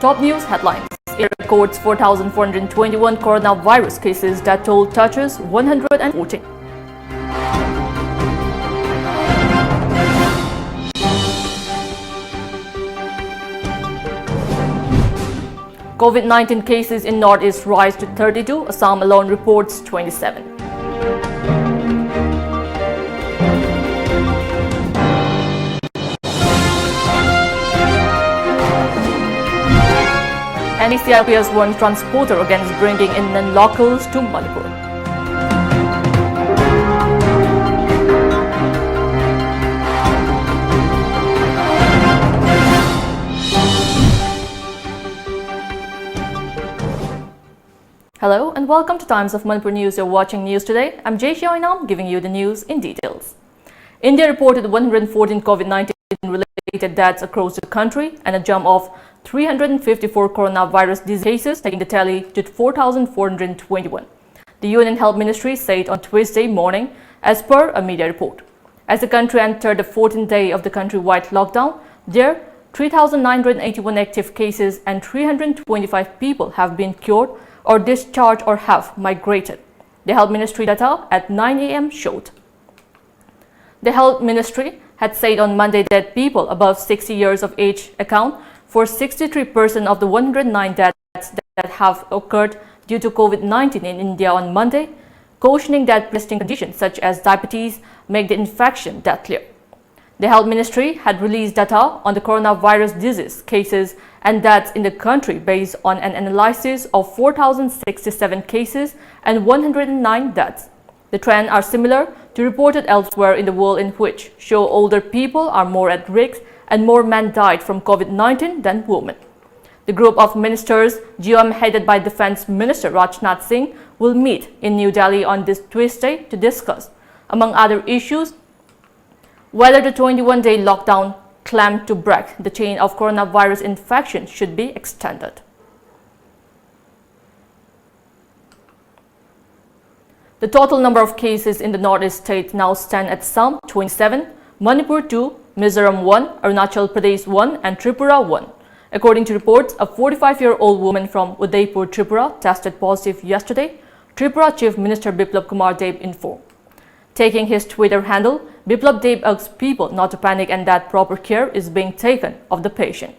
Top news headlines. It records 4,421 coronavirus cases. That toll touches 114. COVID-19 cases in Northeast rise to 32. Assam alone reports 27. CRPS warns transporter against bringing in non-locals to Manipuri. Hello and welcome to Times of Manipur News. You're watching News Today. I'm JESSIA giving you the news in details. India reported 114 COVID-19 related deaths across the country and a jump of 354 coronavirus disease cases, taking the tally to 4,421. The Union Health Ministry said on Tuesday morning, as per a media report. As the country entered the 14th day of the countrywide lockdown, there are 3,981 active cases and 325 people have been cured or discharged or have migrated. The Health Ministry data at 9 a.m. showed. The Health Ministry had said on Monday that people above 60 years of age account for 63% of the 109 deaths that have occurred due to COVID-19 in India on Monday, cautioning that pre-existing conditions such as diabetes make the infection deadlier. The Health Ministry had released data on the coronavirus disease cases and deaths in the country based on an analysis of 4,067 cases and 109 deaths. The trends are similar to reported elsewhere in the world, in which show older people are more at risk and more men died from COVID-19 than women. The group of ministers, GOM headed by Defense Minister Rajnath Singh, will meet in New Delhi on this Tuesday to discuss, among other issues, whether the 21-day lockdown claimed to break the chain of coronavirus infection should be extended. The total number of cases in the Northeast state now stand at Assam 27, Manipur 2, Mizoram 1, Arunachal Pradesh 1 and Tripura 1. According to reports, a 45-year-old woman from Udaipur, Tripura tested positive yesterday, Tripura Chief Minister Biplab Kumar Deb informed. Taking his Twitter handle, Biplab Deb urged people not to panic and that proper care is being taken of the patient.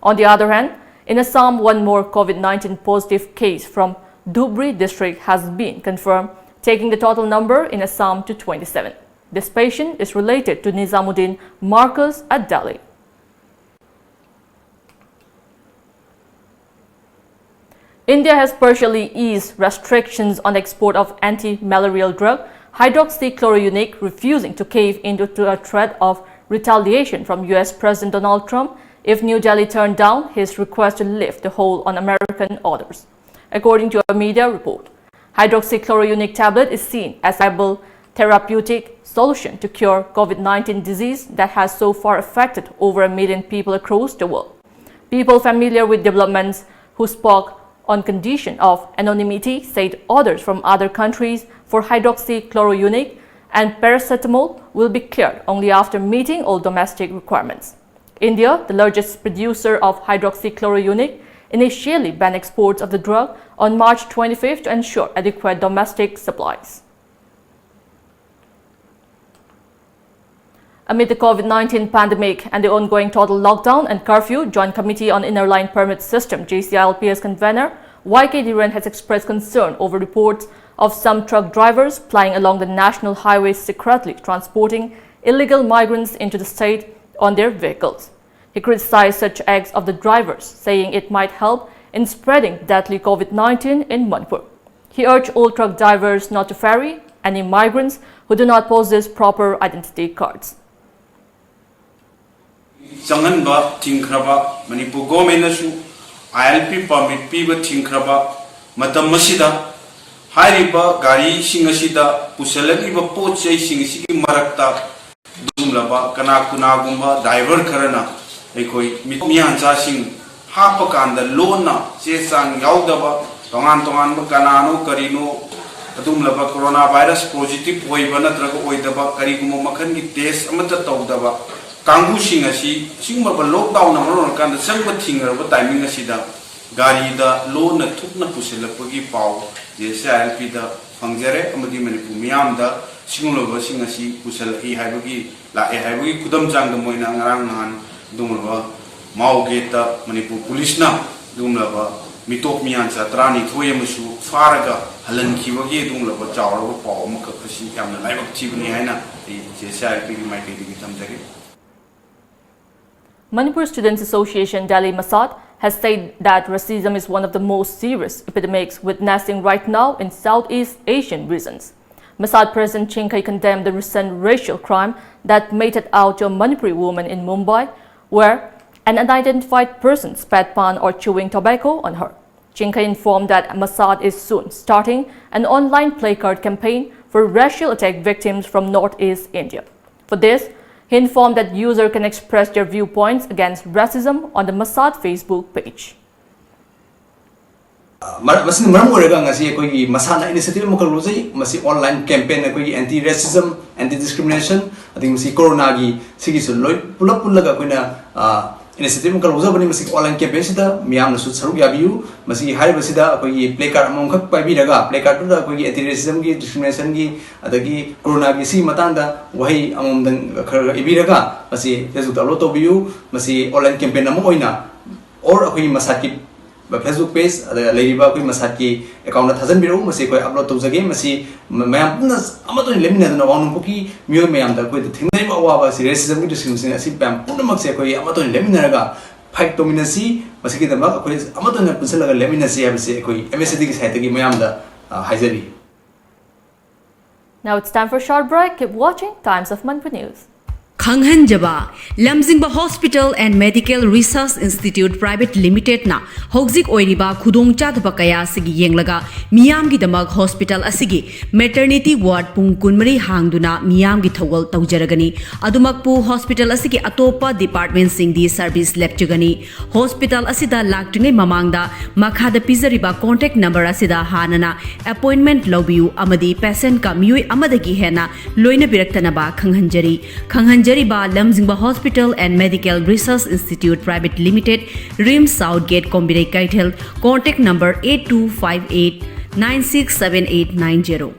On the other hand, in Assam, one more COVID-19 positive case from Dhubri district has been confirmed, taking the total number in Assam to 27. This patient is related to Nizamuddin Marcus at Delhi. India has partially eased restrictions on the export of anti-malarial drug hydroxychloroquine, refusing to cave into a threat of retaliation from US President Donald Trump if New Delhi turned down his request to lift the hold on American orders. According to a media report, hydroxychloroquine tablet is seen as a viable therapeutic solution to cure COVID-19 disease that has so far affected over 1 million people across the world. People familiar with developments who spoke on condition of anonymity said orders from other countries for hydroxychloroquine and paracetamol will be cleared only after meeting all domestic requirements. India, the largest producer of hydroxychloroquine, initially banned exports of the drug on March 25th to ensure adequate domestic supplies. Amid the COVID-19 pandemic and the ongoing total lockdown and curfew, Joint Committee on Inner Line Permit System JESSIA convener YK Dhiren has expressed concern over reports of some truck drivers plying along the national highways secretly transporting illegal migrants into the state on their vehicles. He criticized such acts of the drivers, saying it might help in spreading deadly COVID-19 in Manipur. He urged all truck drivers not to ferry any migrants who do not possess proper identity cards. Changanba Tinkraba, Manipur Gomenasu, ILP permit Piba Tinkraba, Matamasida, Hariba, Gari, Singasida, Pusalagiba Poche, Singisi Marakta, Dumlaba, Kanakunagumba, Diver Karana, Ekoi, Mianza Sing, Hapakanda, Lona, Jesang Yaudaba, Tongan, Kanano, Karino, Dumlaba, coronavirus positive, Oivana Drago Oidaba, Karigumo Makani test, Amata Taudaba. Kangu Singasi, Singba lockdown among the Selva Tinger, what timing asida, Garida, Low Natukna Pusilla Pugi Pau, JESSIA Pida, Pangere, Amadi Manipumiamda, Singula Singasi, Pusel E. Habugi, La E. Habugi, Kudam Jang the Moinangaran, Dumava, Mao Geta, Manipur Pulisna, Dumlava, Mitop Mian Satrani, Toyamusu, Faraga, Halan Kiwagi, Dumlava, Jawa, Pau, Makashi, Yam, the life of Tivaniana, JESSIA Pigi might be Tamtari. Manipur Students Association Delhi Masad has said that racism is one of the most serious epidemics witnessing right now in Southeast Asian regions. Masad President Chinkai condemned the recent racial crime that meted out to a Manipuri woman in Mumbai, where an unidentified person spat pan or chewing tobacco on her. Chinkai informed that Masad is soon starting an online placard campaign for racial attack victims from Northeast India. For this, he informed that users can express their viewpoints against racism on the Masad Facebook page. Masana initiative online campaign anti-racism, anti-discrimination. I think corona gi initiative online campaign sida miyam na saruk yabiu masi hariba sida placard among khak paibiraga placard da anti-racism gi discrimination gi adagi corona gi si matanda wahi among dang khar ibiraga masi facebook upload tobiu masi online campaign among oina or masat ki Facebook page leriba masat ki account thazan biru masi upload tawjage masi mayam na amadon lemina na wanu poki mio mayam da thingai ba wa racism ki discrimination asi pam punamak se amadon lemina ga fight dominancy masi ki dama amadon na pusalaga lemina se abse MSD ki site ki mayam da haizari. Now it's time for a short break. Keep watching Times of Manipur News. Khanghanjaba Lamjingba Hospital and Medical Research Institute Private Limited na Hogzik Oiriba Khudongchadba kaya sigi yenglaga miyam gi damag hospital asigi maternity ward pung kunmari hangduna miyam gi thawal tawjaragani adumakpu hospital asigi atopa department sing di service lepchugani hospital asida laktingai mamangda makhada pijariba contact number asida hanana appointment lobiu amadi patient ka miyoi amadagi hena loina biraktana ba khanghanjari Jariba Lamjingba Hospital and Medical Research Institute Private Limited, Rim Southgate Kombinai Kaitel, contact number 8258967890.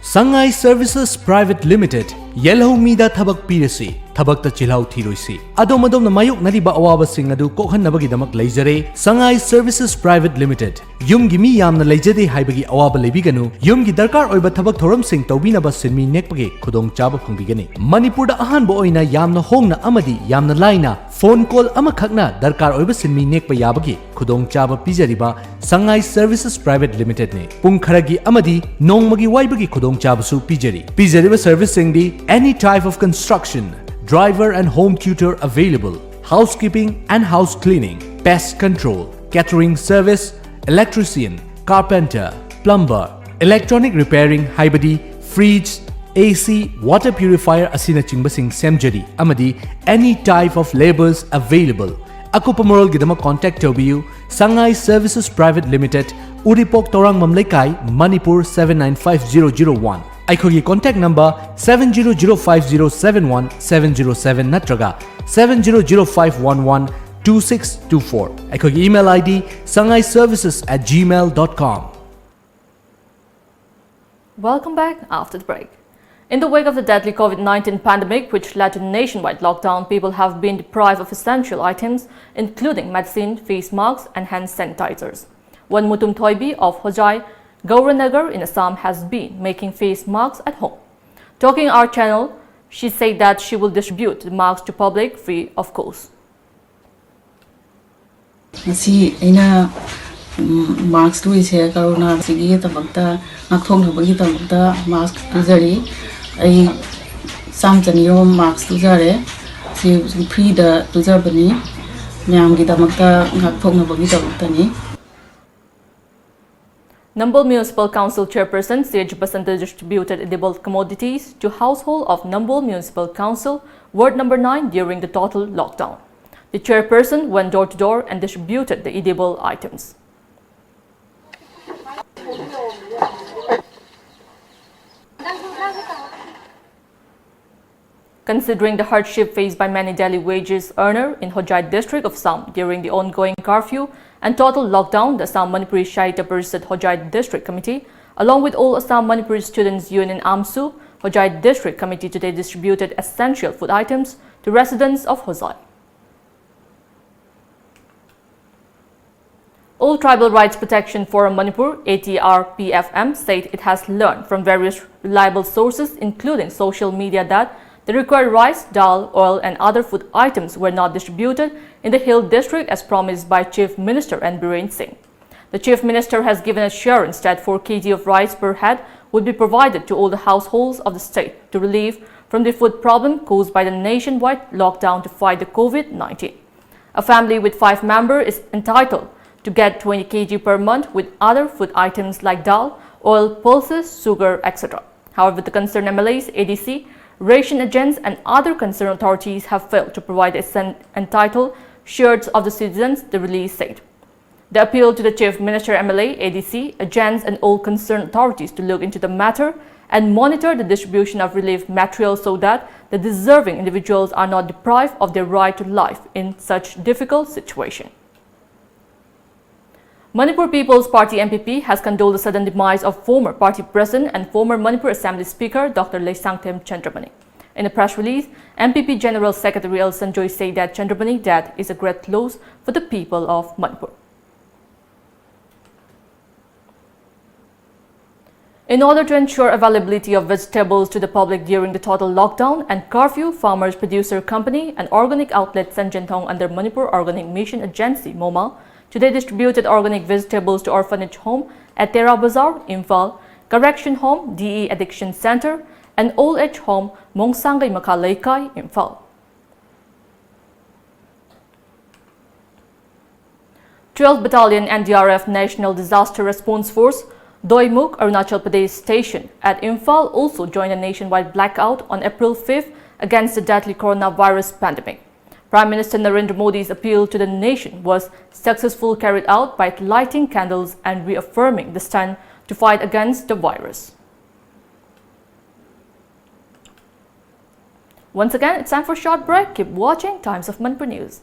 Sangai Services Private Limited, Yellow Mida Tabak Pirasi, Tabak Chilau Tirosi. Adomadom Mayuk Nadiba Awaba Singadu Kohan Nabagi Damak Lazare, Sangai Services Private Limited, Yum Gimi Yamna Lajadi Haibagi Awaba Lebiganu, Yum Gidarkar Oiba Tabak Thoram Sing Tobina Basinmi Nekpagi, Kudong Chaba Phangbigani. Manipurda Ahan Boina Yamna Hongna Amadi, Yamna Laina, phone call Amakakna, Darkar Oiba Sinmi Nekpa Yabagi, Kudong Chaba Pijariba, Sangai Services Private Limited ne. Pungkaragi Amadi, Nongmagi Waibagi Kudong Chabasu Pijari. Pijariba servicing the any type of construction, driver and home tutor available, housekeeping and house cleaning, pest control, catering service, electrician, carpenter, plumber, electronic repairing, haibadi, fridge, AC, water purifier asina chingbasing semjari, amadi, any type of labors available. Akupamoral gidama contact tobiu, Sangai Services Private Limited, Uripok Torang Mamlekai, Manipur 795001. Aikogi contact number 7005071 natraga 7005112 Aikogi email ID sangaiservices@gmail.com. Welcome back after the break. In the wake of the deadly COVID-19 pandemic, which led to nationwide lockdown, people have been deprived of essential items, including medicine, face masks, and hand sanitizers. One Mutum Toibi of Hojai, Gauranagar in Assam has been making face masks at home. Talking our channel, she said that she will distribute the masks to public free of cost. Masih ina mask tu isi karena segi tabakta ngakthong habagi tabakta mask tuzari ai samjaniyo mask tuzare si free da tuzabani nyam gi tabakta ngakthong habagi tabakta ni. Nambol Municipal Council Chairperson Sej Basanta distributed edible commodities to household of Nambol Municipal Council, Ward number 9 during the total lockdown. The chairperson went door to door and distributed the edible items. Considering the hardship faced by many daily wages earners in Hojai district of Assam during the ongoing curfew and total lockdown, the Assam Manipuri Sahitya Parishad Hojai District Committee, along with all Assam Manipuri Students Union AMSU, Hojai District Committee today distributed essential food items to residents of Hojai. All Tribal Rights Protection Forum Manipur, ATRPFM, said it has learned from various reliable sources, including social media, that the required rice, dal, oil and other food items were not distributed in the Hill District as promised by Chief Minister N. Biren Singh. The Chief Minister has given assurance that 4 kg of rice per head would be provided to all the households of the state to relieve from the food problem caused by the nationwide lockdown to fight the COVID-19. A family with 5 members is entitled to get 20 kg per month with other food items like dal, oil, pulses, sugar, etc. However, the concerned MLAs, ADC, ration agents and other concerned authorities have failed to provide entitled shares of the citizens, the release said. The appeal to the Chief Minister, MLA, ADC, agents and all concerned authorities to look into the matter and monitor the distribution of relief material so that the deserving individuals are not deprived of their right to life in such difficult situation. Manipur People's Party MPP has condoled the sudden demise of former party president and former Manipur Assembly Speaker Dr. Leisangthem Chandramani. In a press release, MPP General Secretary L. Sanjoy said that Chandramani's death is a great loss for the people of Manipur. In order to ensure availability of vegetables to the public during the total lockdown and curfew, Farmers Producer Company and organic outlet Sanjinthong under Manipur Organic Mission Agency MOMA today distributed organic vegetables to orphanage home at Tera Bazaar, Imphal, correction home, DE Addiction Center, and old age home, Mongsangay Makalaikai, Imphal. 12th Battalion NDRF National Disaster Response Force, Doimuk, Arunachal Pradesh Station at Imphal also joined a nationwide blackout on April 5th against the deadly coronavirus pandemic. Prime Minister Narendra Modi's appeal to the nation was successfully carried out by lighting candles and reaffirming the stand to fight against the virus. Once again, it's time for a short break. Keep watching Times of Manipur News.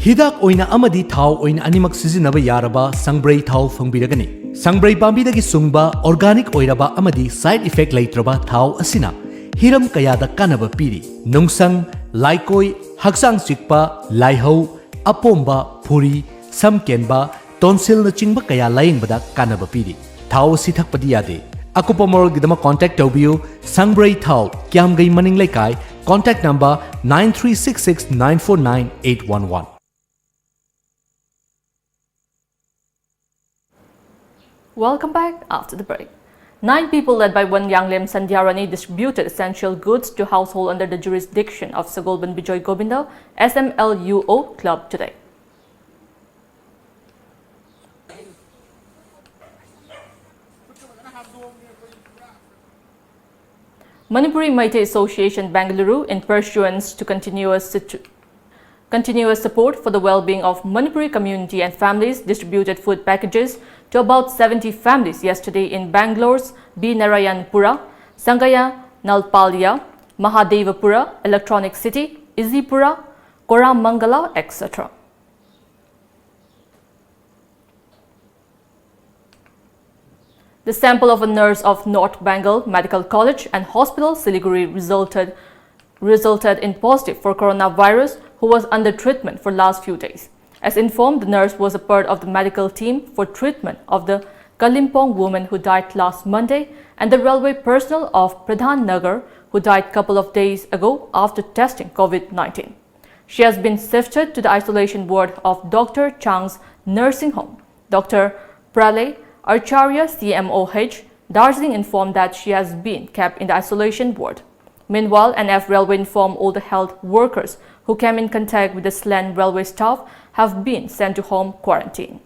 Hidak oina amadi thau oina animak sizinaba yaraba sangbrai thau fangbiragani. Sangbrai pambidagi sungba organic oiraba amadi side effect leitraba thau asina hiram kayada kanaba piri. Nungsang, laikoi, haksang chikpa, laihau, apomba, phuri, samkenba, tonsil na chingba kaya layingbada kanaba piri. Thau si thakpadi yade. Akupa moral gidama contact taubiyu Sangbrai thau kyamgai maning laikai. Contact number 9366949811. Welcome back after the break. 9 people led by one young Lem Sandhyarani distributed essential goods to household under the jurisdiction of Sagolban Bijoy Govinda SMLUO Club today. Manipuri Meitei Association Bengaluru, in pursuance to continuous support for the well-being of Manipuri community and families, distributed food packages to about 70 families yesterday in Bangalore's B. Narayanpura, Sangaya, Nalpalia, Mahadevapura, Electronic City, Izipura, Koramangala, etc. The sample of a nurse of North Bengal Medical College and Hospital, Siliguri, resulted in positive for coronavirus, who was under treatment for last few days. As informed, the nurse was a part of the medical team for treatment of the Kalimpong woman who died last Monday and the railway personnel of Pradhan Nagar who died a couple of days ago after testing COVID-19. She has been shifted to the isolation ward of Dr. Chang's nursing home. Dr. Pralay Acharya, CMOH, Darjeeling, informed that she has been kept in the isolation ward. Meanwhile, NF Railway informed all the health workers who came in contact with the slain railway staff have been sent to home quarantine.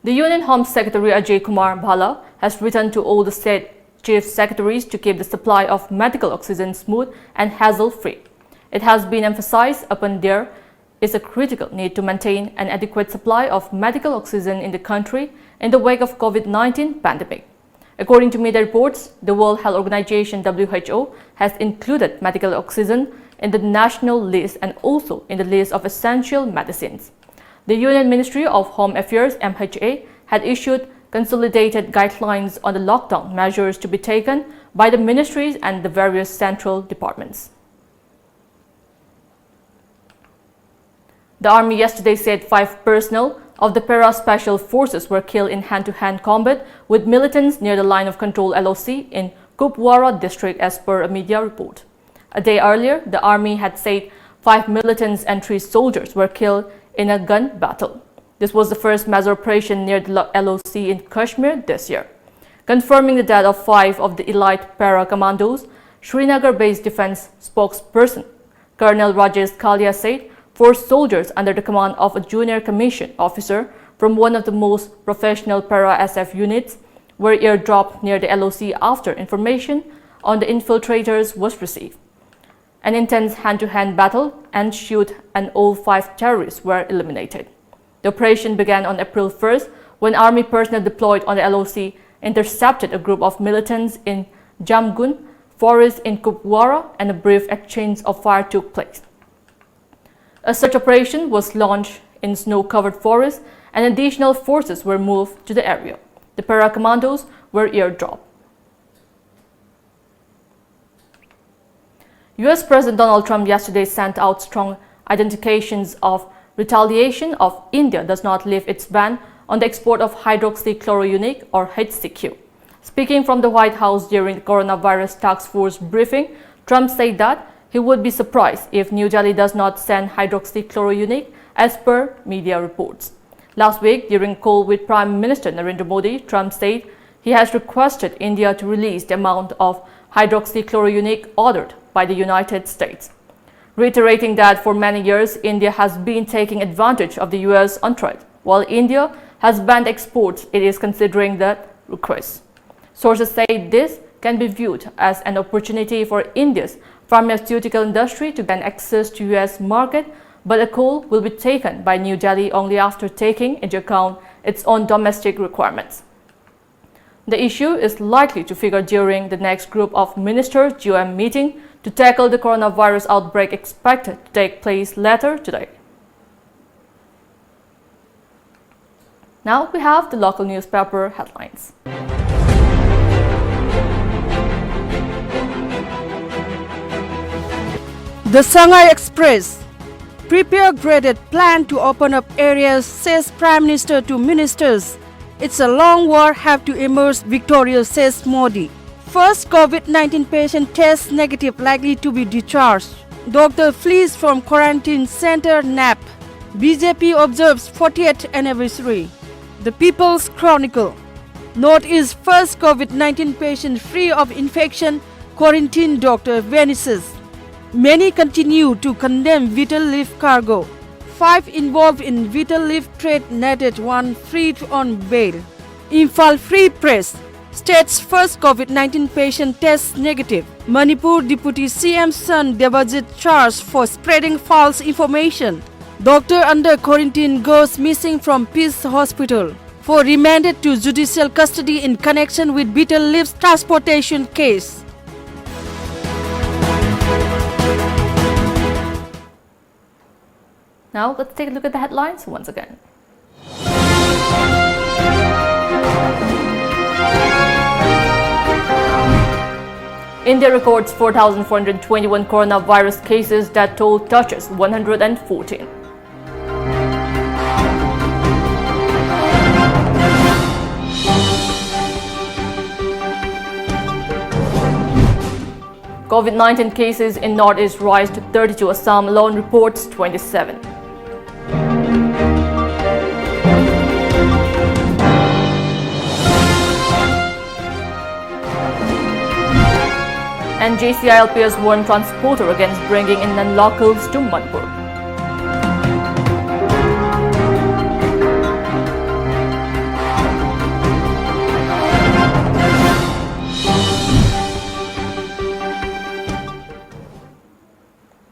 The Union Home Secretary Ajay Kumar Bhala has written to all the state chief secretaries to keep the supply of medical oxygen smooth and hassle-free. It has been emphasized upon there is a critical need to maintain an adequate supply of medical oxygen in the country in the wake of COVID-19 pandemic. According to media reports, the World Health Organization (WHO) has included medical oxygen in the national list and also in the list of essential medicines. The Union Ministry of Home Affairs (MHA) had issued consolidated guidelines on the lockdown measures to be taken by the ministries and the various central departments. The Army yesterday said 5 personnel of the Para-Special Forces were killed in hand-to-hand combat with militants near the line of control LOC in Kupwara district as per a media report. A day earlier, the Army had said 5 militants and 3 soldiers were killed in a gun battle. This was the first major operation near the LOC in Kashmir this year. Confirming the death of 5 of the elite para-commandos, Srinagar-based defense spokesperson Colonel Rajesh Kalia said 4 soldiers under the command of a junior commissioned officer from one of the most professional para-SF units were airdropped near the LOC after information on the infiltrators was received. An intense hand-to-hand battle ensued and all 5 terrorists were eliminated. The operation began on April 1st when Army personnel deployed on the LOC intercepted a group of militants in Jamgun forest in Kupwara and a brief exchange of fire took place. A search operation was launched in snow-covered forest and additional forces were moved to the area. The para-commandos were airdropped. US President Donald Trump yesterday sent out strong identifications of retaliation if India does not lift its ban on the export of hydroxychloroquine or HCQ. Speaking from the White House during the coronavirus task force briefing, Trump said that he would be surprised if New Delhi does not send hydroxychloroquine as per media reports. Last week, during a call with Prime Minister Narendra Modi, Trump said he has requested India to release the amount of hydroxychloroquine ordered by the United States, reiterating that for many years, India has been taking advantage of the US on trade. While India has banned exports, it is considering that request. Sources say this can be viewed as an opportunity for India's pharmaceutical industry to gain access to US market, but a call will be taken by New Delhi only after taking into account its own domestic requirements. The issue is likely to figure during the next Group of Ministers GOM meeting to tackle the coronavirus outbreak expected to take place later today. Now we have the local newspaper headlines. The Shanghai Express. Prepare graded plan to open up areas, says Prime Minister to ministers. It's a long war, have to emerge victorious, says Modi. First COVID-19 patient test negative, likely to be discharged. Doctor flees from quarantine center nap. BJP observes 40th anniversary. The People's Chronicle. Northeast first COVID-19 patient free of infection, quarantine doctor vanishes. Many continue to condemn Vital Leaf cargo. 5 involved in Vital Leaf trade netted, 1 freed on bail. Imphal Free Press. State's first COVID-19 patient tests negative. Manipur Deputy CM's son Devajit charged for spreading false information. Doctor under quarantine goes missing from Peace Hospital. For remanded to judicial custody in connection with Vital Leaf's transportation case. Now let's take a look at the headlines once again. India records 4,421 coronavirus cases, that toll touches 114. COVID-19 cases in Northeast rise to 32. Assam alone reports 27. And JCILP has warned transporter against bringing in non-locals to Manipur.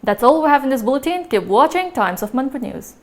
That's all we have in this bulletin. Keep watching Times of Manipur News.